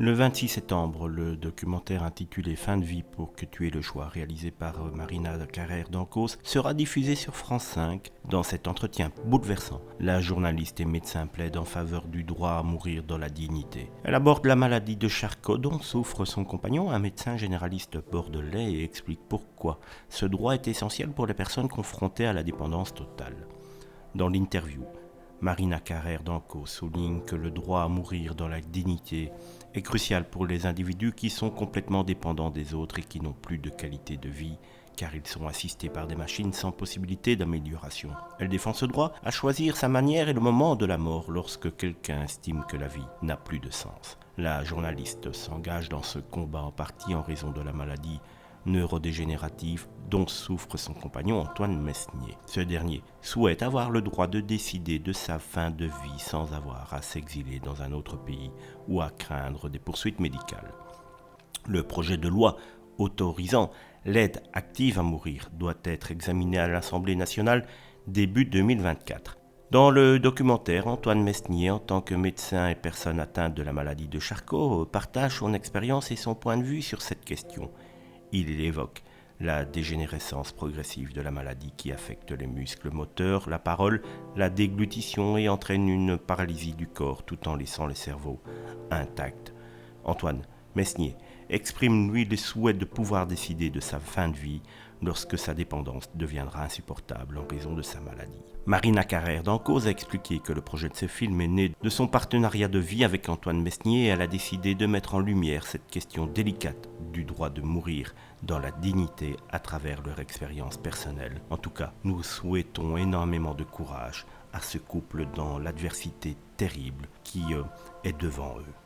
Le 26 septembre, le documentaire intitulé Fin de vie pour que tu aies le choix, réalisé par Marina Carrère d'Ancos, sera diffusé sur France 5. Dans cet entretien bouleversant, la journaliste et médecin plaide en faveur du droit à mourir dans la dignité. Elle aborde la maladie de Charcot dont souffre son compagnon, un médecin généraliste bordelais, et explique pourquoi ce droit est essentiel pour les personnes confrontées à la dépendance totale. Dans l'interview, Marina Carrère d'Ancos souligne que le droit à mourir dans la dignité est crucial pour les individus qui sont complètement dépendants des autres et qui n'ont plus de qualité de vie, car ils sont assistés par des machines sans possibilité d'amélioration. Elle défend ce droit à choisir sa manière et le moment de la mort lorsque quelqu'un estime que la vie n'a plus de sens. La journaliste s'engage dans ce combat en partie en raison de la maladie neurodégénérative dont souffre son compagnon Antoine Mesnier. Ce dernier souhaite avoir le droit de décider de sa fin de vie sans avoir à s'exiler dans un autre pays ou à craindre des poursuites médicales. Le projet de loi autorisant l'aide active à mourir doit être examiné à l'Assemblée nationale début 2024. Dans le documentaire, Antoine Mesnier, en tant que médecin et personne atteinte de la maladie de Charcot, partage son expérience et son point de vue sur cette question. Il évoque la dégénérescence progressive de la maladie qui affecte les muscles moteurs, la parole, la déglutition et entraîne une paralysie du corps tout en laissant le cerveau intact. Antoine Mesnier exprime lui le souhait de pouvoir décider de sa fin de vie lorsque sa dépendance deviendra insupportable en raison de sa maladie. Marina Carrère d'Ancos a expliqué que le projet de ce film est né de son partenariat de vie avec Antoine Mesnier et elle a décidé de mettre en lumière cette question délicate du droit de mourir dans la dignité à travers leur expérience personnelle. En tout cas, nous souhaitons énormément de courage à ce couple dans l'adversité terrible qui est devant eux.